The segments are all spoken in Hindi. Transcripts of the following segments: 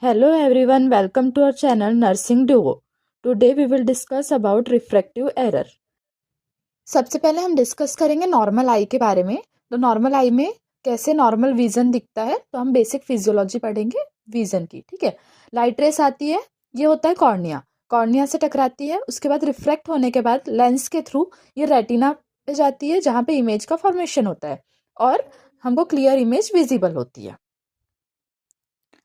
Hello everyone, welcome to our channel Nursing Duo. Today we will discuss about refractive error. सबसे पहले हम डिस्कस करेंगे नॉर्मल आई के बारे में। तो नॉर्मल आई में कैसे नॉर्मल विजन दिखता है, तो हम बेसिक फिजियोलॉजी पढ़ेंगे विजन की। ठीक है, लाइट रेस आती है, ये होता है कॉर्निया, कॉर्निया से टकराती है, उसके बाद रिफ्रैक्ट होने के बाद लेंस के थ्रू ये रेटिना पे जाती है जहाँ पे इमेज का फॉर्मेशन होता है और हमको क्लियर इमेज विजिबल होती है।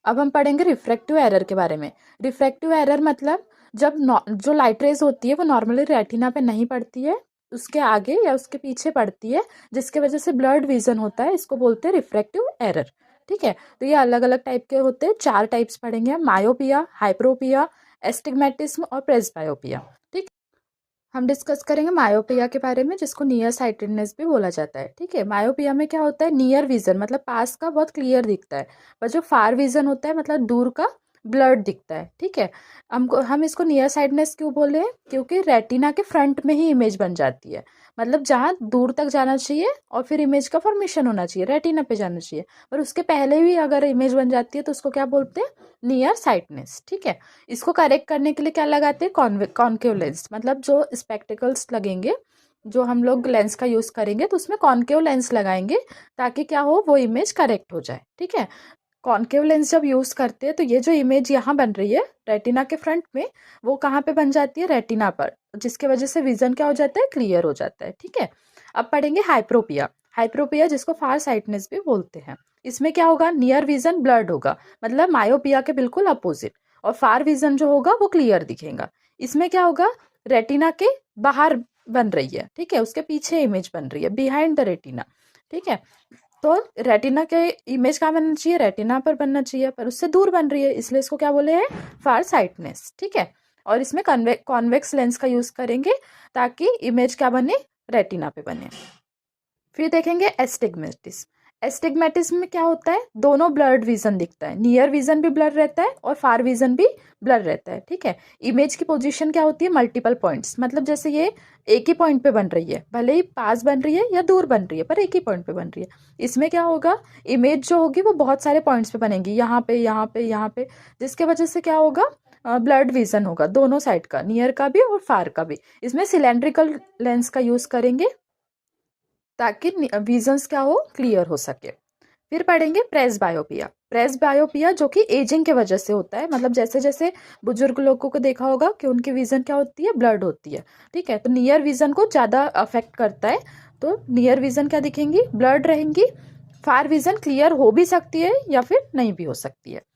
अब हम पढ़ेंगे रिफ्रैक्टिव एरर के बारे में। रिफ्रैक्टिव एरर मतलब जब जो लाइट रेज होती है वो नॉर्मली रेटिना पे नहीं पड़ती है, उसके आगे या उसके पीछे पड़ती है, जिसके वजह से ब्लर्ड विजन होता है, इसको बोलते हैं रिफ्रैक्टिव एरर। ठीक है, तो ये अलग अलग टाइप के होते हैं, 4 टाइप्स पढ़ेंगे हम, मायोपिया, हाइप्रोपिया, एस्टिग्मेटिज्म और प्रेसबायोपिया। ठीक, हम डिस्कस करेंगे मायोपिया के बारे में, जिसको नियर साइटेडनेस भी बोला जाता है। ठीक है, मायोपिया में क्या होता है, नियर विजन मतलब पास का बहुत क्लियर दिखता है, पर जो फार विजन होता है मतलब दूर का ब्लर्ड दिखता है। ठीक है, हम इसको नियर साइडनेस क्यों बोले हैं, क्योंकि रेटिना के फ्रंट में ही इमेज बन जाती है, मतलब जहाँ दूर तक जाना चाहिए और फिर इमेज का फॉर्मेशन होना चाहिए, रेटिना पे जाना चाहिए, पर उसके पहले भी अगर इमेज बन जाती है तो उसको क्या बोलते हैं, नियर साइटनेस। ठीक है, इसको करेक्ट करने के लिए क्या लगाते हैं, कॉन्केव लेंस, मतलब जो स्पेक्टिकल्स लगेंगे, जो हम लोग लेंस का यूज करेंगे तो उसमें कॉन्केव लेंस लगाएंगे ताकि क्या हो, वो इमेज करेक्ट हो जाए। ठीक है, कॉन्केव लेंस जब यूज करते हैं तो ये जो इमेज यहाँ बन रही है रेटिना के फ्रंट में, वो कहाँ पे बन जाती है, रेटिना पर, जिसके वजह से विजन क्या हो जाता है, क्लियर हो जाता है। ठीक है, अब पढ़ेंगे हाइप्रोपिया। हाइप्रोपिया जिसको फार साइटनेस भी बोलते हैं, इसमें क्या होगा, नियर विजन ब्लर्ड होगा, मतलब मायोपिया के बिल्कुल अपोजिट, और फार विजन जो होगा वो क्लियर दिखेगा। इसमें क्या होगा, रेटिना के बाहर बन रही है, ठीक है, उसके पीछे इमेज बन रही है, बिहाइंड द रेटिना। ठीक है, तो रेटिना के इमेज कहाँ बनना चाहिए, रेटिना पर बनना चाहिए, पर उससे दूर बन रही है, इसलिए इसको क्या बोले हैं, फार साइटनेस। ठीक है, और इसमें कॉन्वेक्स लेंस का यूज करेंगे ताकि इमेज क्या बने, रेटिना पे बने। फिर देखेंगे एस्टिग्मेटिस। एस्टिग्मेटिस में क्या होता है, दोनों ब्लर्ड विजन दिखता है, नियर विजन भी ब्लर रहता है और फार विजन भी ब्लर रहता है। ठीक है, इमेज की पोजीशन क्या होती है, मल्टीपल पॉइंट्स, मतलब जैसे ये एक ही पॉइंट पे बन रही है, भले ही पास बन रही है या दूर बन रही है, पर एक ही पॉइंट पे बन रही है। इसमें क्या होगा, इमेज जो होगी वो बहुत सारे पॉइंट्स पे बनेगी, यहाँ पे यहाँ पे यहाँ पे, जिसके वजह से क्या होगा, ब्लड विजन होगा दोनों साइड का, नियर का भी और फार का भी। इसमें सिलेंड्रिकल लेंस का यूज करेंगे ताकि विजन्स क्या हो, क्लियर हो सके। फिर पढ़ेंगे प्रेस बायोपिया। प्रेस बायोपिया जो कि एजिंग के वजह से होता है, मतलब जैसे जैसे बुजुर्ग लोगों को देखा होगा कि उनकी विजन क्या होती है, ब्लर्ड होती है। ठीक है, तो नियर विजन को ज़्यादा अफेक्ट करता है, तो नियर विजन क्या दिखेंगी, ब्लर्ड रहेंगी, फार विजन क्लियर हो भी सकती है या फिर नहीं भी हो सकती है।